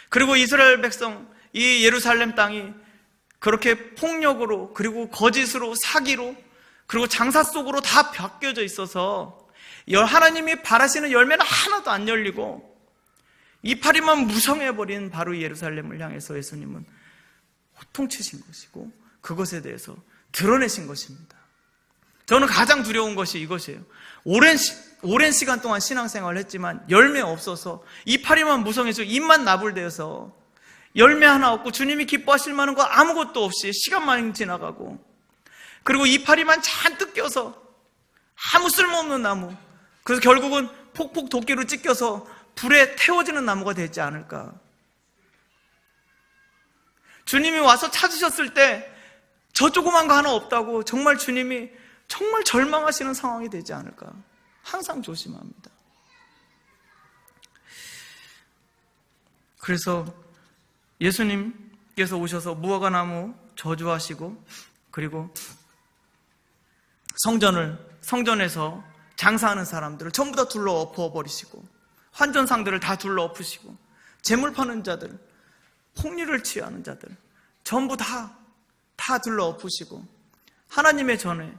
그리고 이스라엘 백성, 이 예루살렘 땅이 그렇게 폭력으로, 그리고 거짓으로, 사기로, 그리고 장사 속으로 다 바뀌어져 있어서 하나님이 바라시는 열매는 하나도 안 열리고 이파리만 무성해버린 바로 이 예루살렘을 향해서 예수님은 호통치신 것이고 그것에 대해서 드러내신 것입니다. 저는 가장 두려운 것이 이것이에요. 오랜 시간 동안 신앙생활을 했지만 열매 없어서 이파리만 무성해서 입만 나불대어서 열매 하나 없고 주님이 기뻐하실 만한 거 아무것도 없이 시간만 지나가고, 그리고 이파리만 잔뜩 껴서 아무 쓸모없는 나무, 그래서 결국은 폭폭 도끼로 찢겨서 불에 태워지는 나무가 되지 않을까. 주님이 와서 찾으셨을 때 저 조그만 거 하나 없다고 정말 주님이 정말 절망하시는 상황이 되지 않을까. 항상 조심합니다. 그래서 예수님께서 오셔서 무화과나무 저주하시고, 그리고 성전에서 장사하는 사람들을 전부 다 둘러 엎어버리시고, 환전상들을 다 둘러 엎으시고, 재물 파는 자들, 폭리를 취하는 자들 전부 다 둘러 엎으시고, 하나님의 전에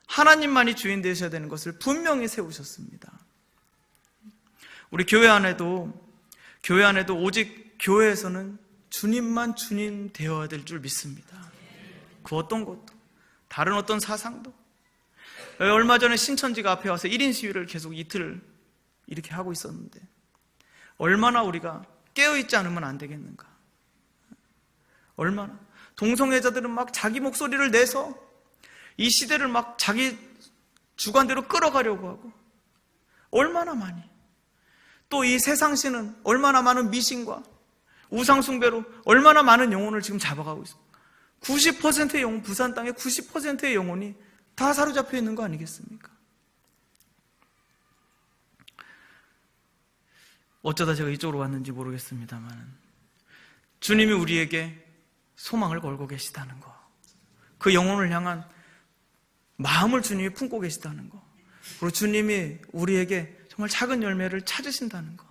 하나님만이 주인 되셔야 되는 것을 분명히 세우셨습니다. 우리 교회 안에도 오직 교회에서는 주님만 주님 되어야 될 줄 믿습니다. 그 어떤 것도, 다른 어떤 사상도. 얼마 전에 신천지가 앞에 와서 1인 시위를 계속 이틀 이렇게 하고 있었는데, 얼마나 우리가 깨어있지 않으면 안 되겠는가. 얼마나 동성애자들은 막 자기 목소리를 내서 이 시대를 막 자기 주관대로 끌어가려고 하고, 얼마나 많이, 또 이 세상신은 얼마나 많은 미신과 우상숭배로 얼마나 많은 영혼을 지금 잡아가고 있습니다. 90%의 영혼, 부산 땅의 90%의 영혼이 다 사로잡혀 있는 거 아니겠습니까? 어쩌다 제가 이쪽으로 왔는지 모르겠습니다만 주님이 우리에게 소망을 걸고 계시다는 거, 그 영혼을 향한 마음을 주님이 품고 계시다는 거, 그리고 주님이 우리에게 정말 작은 열매를 찾으신다는 거,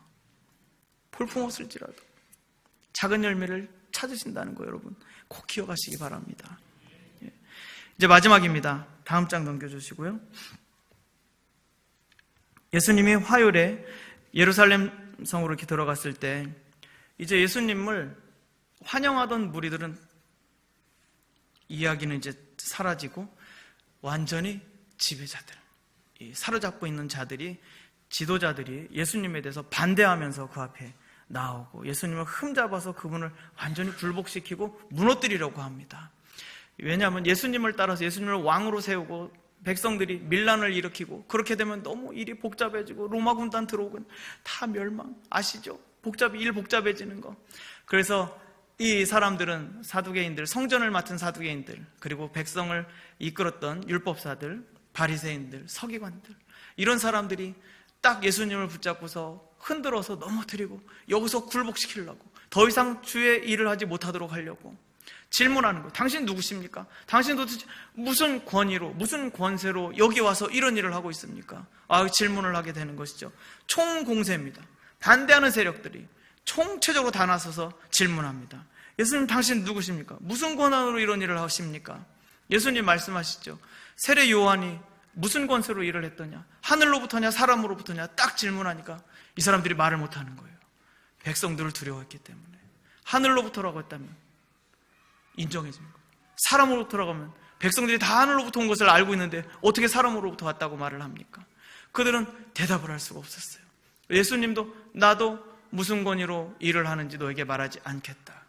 볼품없을지라도 작은 열매를 찾으신다는 거 여러분 꼭 기억하시기 바랍니다. 이제 마지막입니다. 다음 장 넘겨주시고요. 예수님이 화요일에 예루살렘 성으로 이렇게 들어갔을 때 이제 예수님을 환영하던 무리들은 이야기는 이제 사라지고 완전히 지배자들, 사로잡고 있는 자들이, 지도자들이 예수님에 대해서 반대하면서 그 앞에 나오고 예수님을 흠잡아서 그분을 완전히 굴복시키고 무너뜨리려고 합니다. 왜냐하면 예수님을 따라서 예수님을 왕으로 세우고 백성들이 밀란을 일으키고 그렇게 되면 너무 일이 복잡해지고 로마 군단 들어오고 다 멸망, 아시죠? 일 복잡해지는 거. 그래서 이 사람들은 사두개인들, 성전을 맡은 사두개인들, 그리고 백성을 이끌었던 율법사들, 바리새인들, 서기관들, 이런 사람들이 딱 예수님을 붙잡고서 흔들어서 넘어뜨리고 여기서 굴복시키려고, 더 이상 주의 일을 하지 못하도록 하려고 질문하는 거예요. 당신 누구십니까? 당신 도대체 무슨 권위로, 무슨 권세로 여기 와서 이런 일을 하고 있습니까? 질문을 하게 되는 것이죠. 총공세입니다. 반대하는 세력들이 총체적으로 다 나서서 질문합니다. 예수님, 당신 누구십니까? 무슨 권한으로 이런 일을 하십니까? 예수님 말씀하시죠. 세례 요한이 무슨 권세로 일을 했더냐? 하늘로부터냐 사람으로부터냐? 딱 질문하니까 이 사람들이 말을 못하는 거예요. 백성들을 두려워했기 때문에. 하늘로부터라고 했다면 인정해 줍니다. 사람으로부터라고 하면 백성들이 다 하늘로부터 온 것을 알고 있는데 어떻게 사람으로부터 왔다고 말을 합니까? 그들은 대답을 할 수가 없었어요. 예수님도 나도 무슨 권위로 일을 하는지 너에게 말하지 않겠다.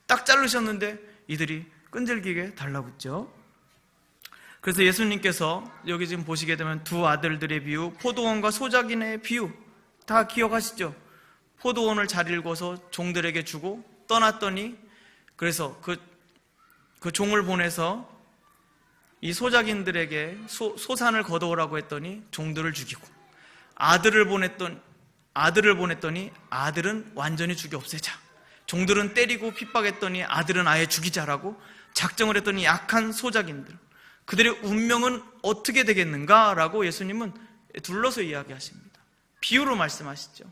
딱 자르셨는데 이들이 끈질기게 달라붙죠. 그래서 예수님께서 여기 지금 보시게 되면 두 아들들의 비유, 포도원과 소작인의 비유 다 기억하시죠? 포도원을 잘 읽어서 종들에게 주고 떠났더니, 그래서 그 종을 보내서 이 소작인들에게 소산을 거두오라고 했더니 종들을 죽이고, 아들을 보냈더니 아들은 완전히 죽여 없애자, 종들은 때리고 핍박했더니 아들은 아예 죽이자라고 작정을 했더니 약한 소작인들, 그들의 운명은 어떻게 되겠는가라고 예수님은 둘러서 이야기하십니다. 비유로 말씀하시죠.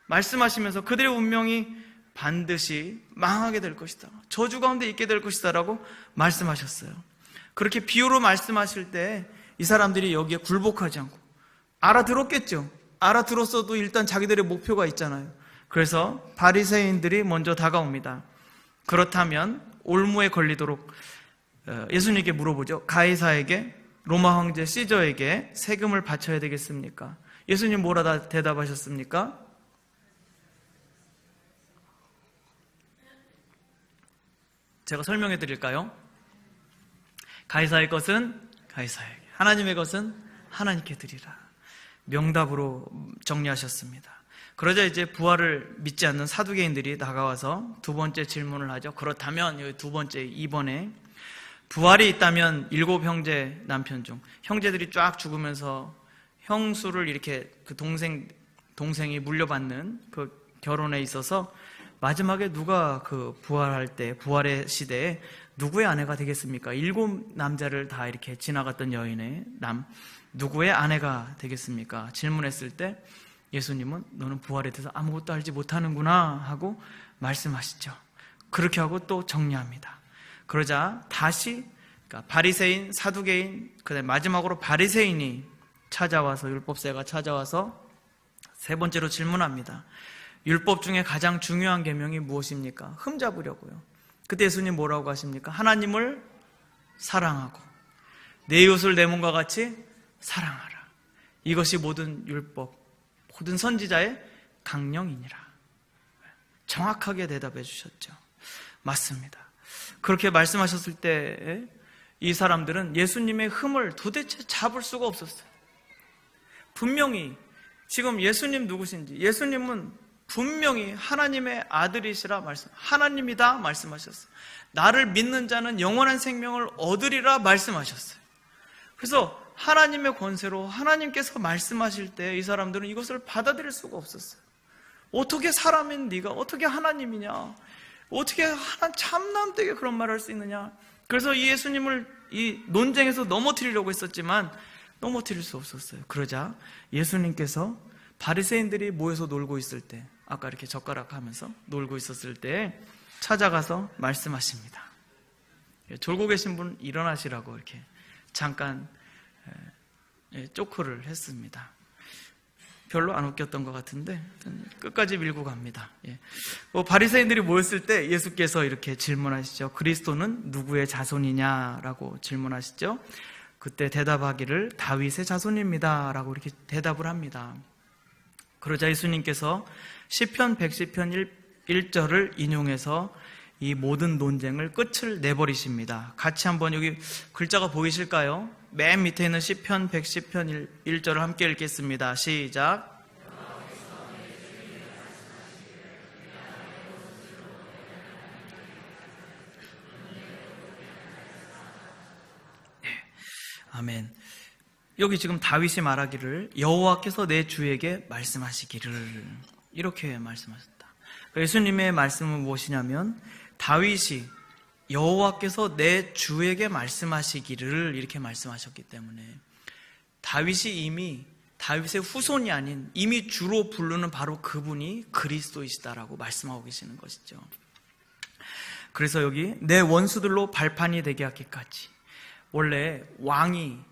말씀하시면서 그들의 운명이 반드시 망하게 될 것이다, 저주 가운데 있게 될 것이다 라고 말씀하셨어요. 그렇게 비유로 말씀하실 때 이 사람들이 여기에 굴복하지 않고, 알아들었겠죠. 알아들었어도 일단 자기들의 목표가 있잖아요. 그래서 바리새인들이 먼저 다가옵니다. 그렇다면 올무에 걸리도록 예수님께 물어보죠. 가이사에게, 로마 황제 시저에게 세금을 바쳐야 되겠습니까? 예수님 뭐라 대답하셨습니까? 제가 설명해 드릴까요? 가이사의 것은 가이사에게, 하나님의 것은 하나님께 드리라. 명답으로 정리하셨습니다. 그러자 이제 부활을 믿지 않는 사두개인들이 다가와서 두 번째 질문을 하죠. 그렇다면, 여기 두 번째, 이번에 부활이 있다면 7 형제 남편 중 형제들이 쫙 죽으면서 형수를 이렇게 그 동생이 물려받는 그 결혼에 있어서 마지막에 누가 그 부활할 때, 부활의 시대에 누구의 아내가 되겠습니까? 7 남자를 다 이렇게 지나갔던 여인의 누구의 아내가 되겠습니까? 질문했을 때 예수님은 너는 부활에 대해서 아무것도 알지 못하는구나 하고 말씀하시죠. 그렇게 하고 또 정리합니다. 그러자 다시 바리새인, 사두개인, 그다음에 마지막으로 바리새인이 찾아와서, 율법사가 찾아와서 세 번째로 질문합니다. 율법 중에 가장 중요한 계명이 무엇입니까? 흠잡으려고요. 그때 예수님 뭐라고 하십니까? 하나님을 사랑하고 내 이웃을 내 몸과 같이 사랑하라. 이것이 모든 율법, 모든 선지자의 강령이니라. 정확하게 대답해 주셨죠. 맞습니다. 그렇게 말씀하셨을 때 이 사람들은 예수님의 흠을 도대체 잡을 수가 없었어요. 분명히 지금 예수님 누구신지, 예수님은 분명히 하나님의 아들이시라 하나님이다 말씀하셨어요. 나를 믿는 자는 영원한 생명을 얻으리라 말씀하셨어요. 그래서 하나님의 권세로 하나님께서 말씀하실 때 이 사람들은 이것을 받아들일 수가 없었어요. 어떻게 사람인 네가 어떻게 하나님이냐, 어떻게 하나님 참남되게 그런 말을 할 수 있느냐. 그래서 이 예수님을 이 논쟁에서 넘어뜨리려고 했었지만 넘어뜨릴 수 없었어요. 그러자 예수님께서 바리새인들이 모여서 놀고 있을 때, 아까 이렇게 젓가락 하면서 놀고 있었을 때 찾아가서 말씀하십니다. 졸고 계신 분 일어나시라고 이렇게 잠깐 쪼크를 했습니다. 별로 안 웃겼던 것 같은데 끝까지 밀고 갑니다. 바리새인들이 모였을 때 예수께서 이렇게 질문하시죠. 그리스도는 누구의 자손이냐라고 질문하시죠. 그때 대답하기를 다윗의 자손입니다 라고 이렇게 대답을 합니다. 그러자 예수님께서 시편 110편 1절을 인용해서 이 모든 논쟁을 끝을 내버리십니다. 같이 한번 여기 글자가 보이실까요? 맨 밑에 있는 시편 110편 1절을 함께 읽겠습니다. 시작. 아멘. 여기 지금 다윗이 말하기를 여호와께서 내 주에게 말씀하시기를 이렇게 말씀하셨다. 예수님의 말씀은 무엇이냐면 다윗이 여호와께서 내 주에게 말씀하시기를 이렇게 말씀하셨기 때문에 다윗이 이미 다윗의 후손이 아닌 이미 주로 부르는 바로 그분이 그리스도이시다라고 말씀하고 계시는 것이죠. 그래서 여기 내 원수들로 발판이 되게 하기까지, 원래 왕이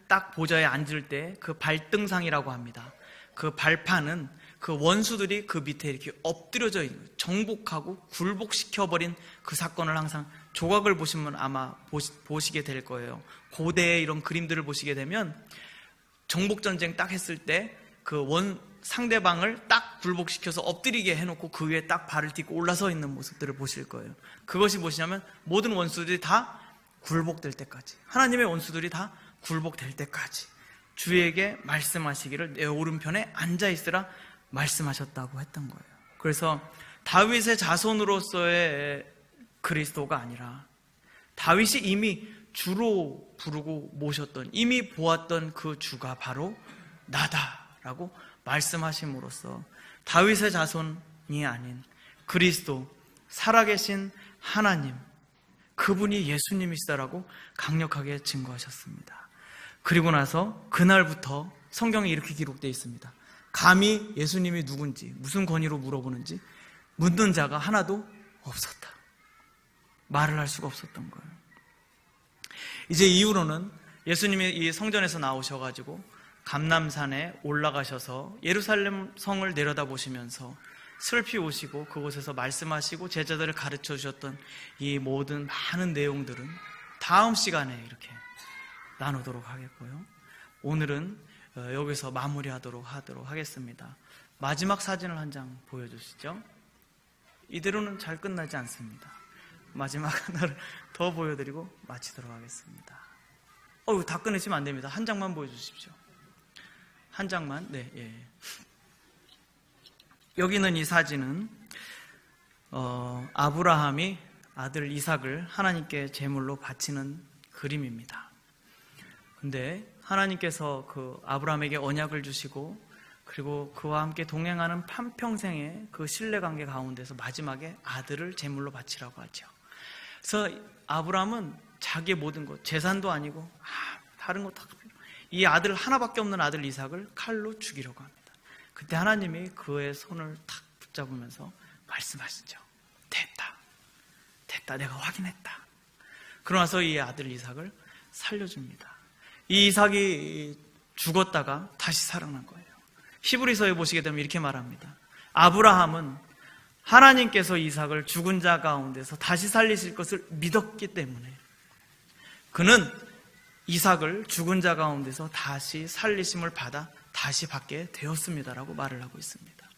딱 보좌에 앉을 때 그 발등상이라고 합니다. 그 발판은 그 원수들이 그 밑에 이렇게 엎드려져 있는, 정복하고 굴복시켜버린 그 사건을 항상 조각을 보시면 아마 보시게 될 거예요. 고대의 이런 그림들을 보시게 되면 정복전쟁 딱 했을 때 그 상대방을 딱 굴복시켜서 엎드리게 해놓고 그 위에 딱 발을 딛고 올라서 있는 모습들을 보실 거예요. 그것이 무엇이냐면 모든 원수들이 다 굴복될 때까지, 하나님의 원수들이 다 굴복될 때까지 주에게 말씀하시기를 내 오른편에 앉아있으라 말씀하셨다고 했던 거예요. 그래서 다윗의 자손으로서의 그리스도가 아니라 다윗이 이미 주로 부르고 모셨던, 이미 보았던 그 주가 바로 나다라고 말씀하심으로써 다윗의 자손이 아닌 그리스도, 살아계신 하나님, 그분이 예수님이시다라고 강력하게 증거하셨습니다. 그리고 나서 그날부터 성경에 이렇게 기록되어 있습니다. 감히 예수님이 누군지, 무슨 권위로 물어보는지 묻는 자가 하나도 없었다. 말을 할 수가 없었던 거예요. 이제 이후로는 예수님이 이 성전에서 나오셔가지고 감람산에 올라가셔서 예루살렘 성을 내려다보시면서 슬피 오시고 그곳에서 말씀하시고 제자들을 가르쳐 주셨던 이 모든 많은 내용들은 다음 시간에 이렇게 나누도록 하겠고요. 오늘은 여기서 마무리하도록 하겠습니다. 마지막 사진을 한 장 보여주시죠. 이대로는 잘 끝나지 않습니다. 마지막 하나를 더 보여드리고 마치도록 하겠습니다. 다 끝내시면 안 됩니다. 한 장만 보여주십시오. 한 장만. 네, 예. 여기는 이 사진은 아브라함이 아들 이삭을 하나님께 제물로 바치는 그림입니다. 근데 하나님께서 그 아브라함에게 언약을 주시고 그리고 그와 함께 동행하는 한평생의 그 신뢰관계 가운데서 마지막에 아들을 제물로 바치라고 하죠. 그래서 아브라함은 자기의 모든 것, 재산도 아니고 다른 것 다, 이 아들 하나밖에 없는 아들 이삭을 칼로 죽이려고 합니다. 그때 하나님이 그의 손을 탁 붙잡으면서 말씀하시죠. 됐다, 내가 확인했다. 그러나서 이 아들 이삭을 살려줍니다. 이 이삭이 죽었다가 다시 살아난 거예요. 히브리서에 보시게 되면 이렇게 말합니다. 아브라함은 하나님께서 이삭을 죽은 자 가운데서 다시 살리실 것을 믿었기 때문에 그는 이삭을 죽은 자 가운데서 다시 살리심을 받아 다시 받게 되었습니다라고 말을 하고 있습니다.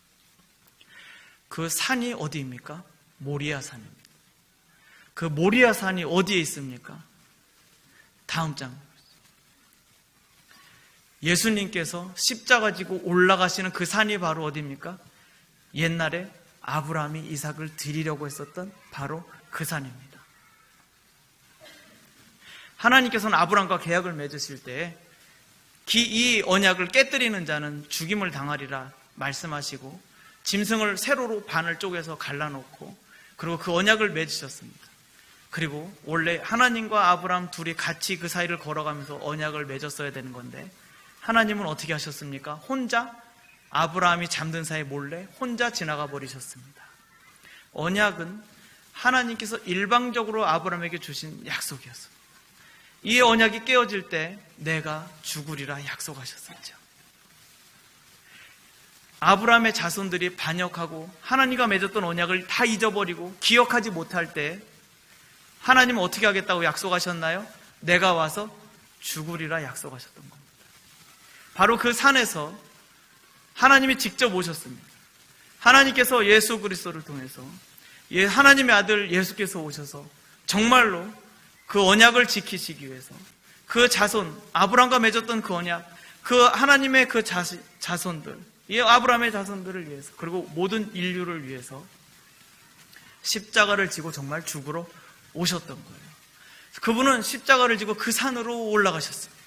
그 산이 어디입니까? 모리아 산입니다. 그 모리아 산이 어디에 있습니까? 다음 장. 예수님께서 십자가 지고 올라가시는 그 산이 바로 어디입니까? 옛날에 아브라함이 이삭을 드리려고 했었던 바로 그 산입니다. 하나님께서는 아브라함과 계약을 맺으실 때 이 언약을 깨뜨리는 자는 죽임을 당하리라 말씀하시고 짐승을 세로로 반을 쪼개서 갈라놓고 그리고 그 언약을 맺으셨습니다. 그리고 원래 하나님과 아브라함 둘이 같이 그 사이를 걸어가면서 언약을 맺었어야 되는 건데 하나님은 어떻게 하셨습니까? 혼자 아브라함이 잠든 사이 몰래 혼자 지나가 버리셨습니다. 언약은 하나님께서 일방적으로 아브라함에게 주신 약속이었습니다. 이 언약이 깨어질 때 내가 죽으리라 약속하셨었죠. 아브라함의 자손들이 반역하고 하나님과 맺었던 언약을 다 잊어버리고 기억하지 못할 때 하나님은 어떻게 하겠다고 약속하셨나요? 내가 와서 죽으리라 약속하셨던 겁니다. 바로 그 산에서 하나님이 직접 오셨습니다. 하나님께서 예수 그리스도를 통해서 하나님의 아들 예수께서 오셔서 정말로 그 언약을 지키시기 위해서 그 자손, 아브라함과 맺었던 그 언약, 그 하나님의 그 자손들, 이 아브라함의 자손들을 위해서 그리고 모든 인류를 위해서 십자가를 지고 정말 죽으러 오셨던 거예요. 그분은 십자가를 지고 그 산으로 올라가셨습니다.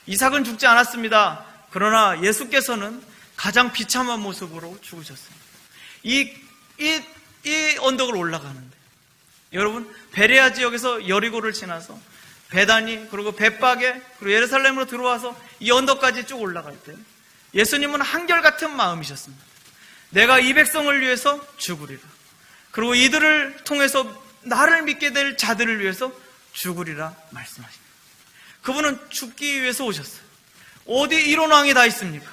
이삭은 죽지 않았습니다. 그러나 예수께서는 가장 비참한 모습으로 죽으셨습니다. 이 언덕을 올라가는데 여러분 베레아 지역에서 여리고를 지나서 베다니 그리고 벳박에 그리고 예루살렘으로 들어와서 이 언덕까지 쭉 올라갈 때 예수님은 한결같은 마음이셨습니다. 내가 이 백성을 위해서 죽으리라. 그리고 이들을 통해서 나를 믿게 될 자들을 위해서 죽으리라 말씀하십니다. 그분은 죽기 위해서 오셨어요. 어디 이런 왕이 다 있습니까?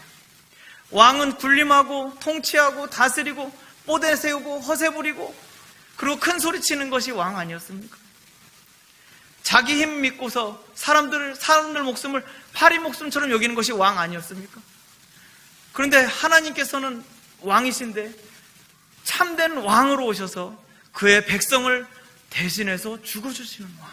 왕은 군림하고 통치하고 다스리고 뽀대 세우고 허세 부리고 그리고 큰 소리 치는 것이 왕 아니었습니까? 자기 힘 믿고서 사람들 목숨을 파리 목숨처럼 여기는 것이 왕 아니었습니까? 그런데 하나님께서는 왕이신데 참된 왕으로 오셔서 그의 백성을 대신해서 죽어주시는 왕.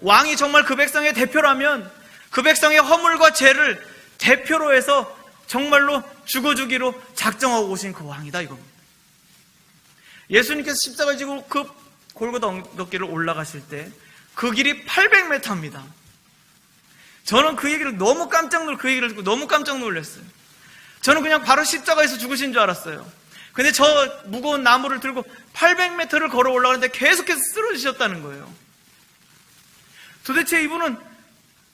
왕이 정말 그 백성의 대표라면 그 백성의 허물과 죄를 대표로 해서 정말로 죽어주기로 작정하고 오신 그 왕이다 이겁니다. 예수님께서 십자가를 지고 그 골고다 언덕길을 올라가실 때 그 길이 800m입니다. 저는 그 얘기를 그 얘기를 듣고 너무 깜짝 놀랐어요. 저는 그냥 바로 십자가에서 죽으신 줄 알았어요. 근데 저 무거운 나무를 들고 800m를 걸어 올라가는데 계속해서 쓰러지셨다는 거예요. 도대체 이분은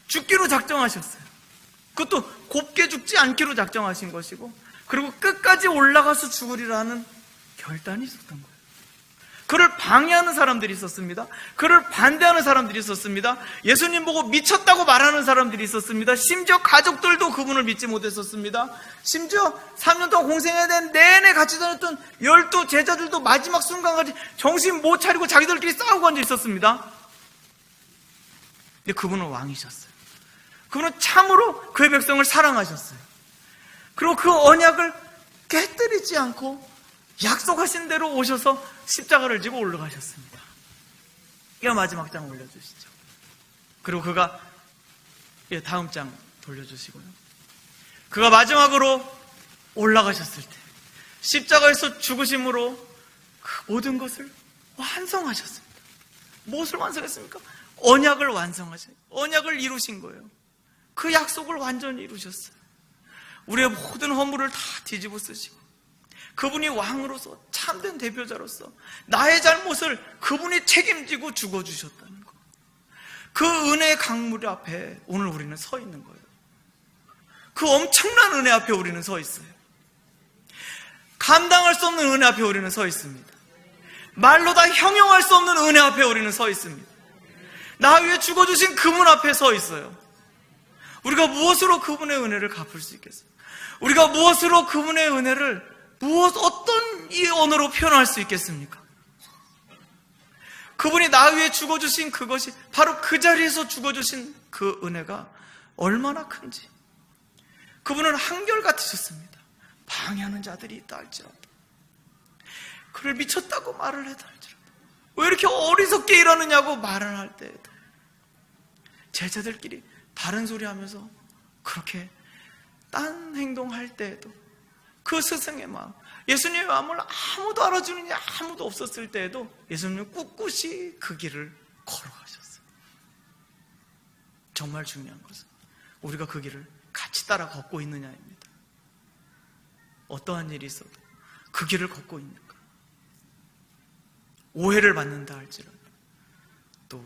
죽기로 작정하셨어요. 그것도 곱게 죽지 않기로 작정하신 것이고 그리고 끝까지 올라가서 죽으리라는 결단이 있었던 거예요. 그를 방해하는 사람들이 있었습니다. 그를 반대하는 사람들이 있었습니다. 예수님 보고 미쳤다고 말하는 사람들이 있었습니다. 심지어 가족들도 그분을 믿지 못했었습니다. 심지어 3년 동안 공생해야 된 내내 같이 다녔던 12 제자들도 마지막 순간까지 정신 못 차리고 자기들끼리 싸우고 앉아 있었습니다. 근데 그분은 왕이셨어요. 그분은 참으로 그의 백성을 사랑하셨어요. 그리고 그 언약을 깨뜨리지 않고 약속하신 대로 오셔서 십자가를 지고 올라가셨습니다. 이거 마지막 장 올려주시죠. 그리고 그가 다음 장 돌려주시고요. 그가 마지막으로 올라가셨을 때 십자가에서 죽으심으로 그 모든 것을 완성하셨습니다. 무엇을 완성했습니까? 언약을 완성하신, 언약을 이루신 거예요. 그 약속을 완전히 이루셨어요. 우리의 모든 허물을 다 뒤집어 쓰시고 그분이 왕으로서 참된 대표자로서 나의 잘못을 그분이 책임지고 죽어주셨다는 것. 그 은혜의 강물 앞에 오늘 우리는 서 있는 거예요. 그 엄청난 은혜 앞에 우리는 서 있어요. 감당할 수 없는 은혜 앞에 우리는 서 있습니다. 말로 다 형용할 수 없는 은혜 앞에 우리는 서 있습니다. 나 위해 죽어주신 그분 앞에 서 있어요. 우리가 무엇으로 그분의 은혜를 갚을 수 있겠어요? 우리가 무엇으로 그분의 은혜를 어떤 이 언어로 표현할 수 있겠습니까? 그분이 나 위해 죽어주신 그것이 바로 그 자리에서 죽어주신 그 은혜가 얼마나 큰지. 그분은 한결같으셨습니다. 방해하는 자들이 있다 할지라도, 그를 미쳤다고 말을 했다 할지라도, 왜 이렇게 어리석게 일하느냐고 말을 할 때에도, 제자들끼리 다른 소리 하면서 그렇게 딴 행동할 때에도 그 스승의 마음, 예수님의 마음을 아무도 알아주느냐 아무도 없었을 때에도 예수님은 꿋꿋이 그 길을 걸어가셨어요. 정말 중요한 것은 우리가 그 길을 같이 따라 걷고 있느냐입니다. 어떠한 일이 있어도 그 길을 걷고 있는가. 오해를 받는다 할지라도, 또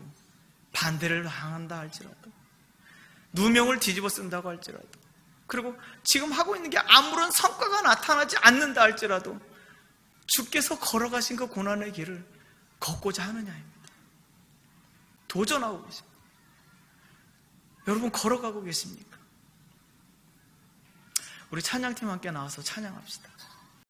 반대를 당한다 할지라도, 누명을 뒤집어 쓴다고 할지라도, 그리고 지금 하고 있는 게 아무런 성과가 나타나지 않는다 할지라도 주께서 걸어가신 그 고난의 길을 걷고자 하느냐입니다. 도전하고 계십니다. 여러분 걸어가고 계십니까? 우리 찬양팀 함께 나와서 찬양합시다.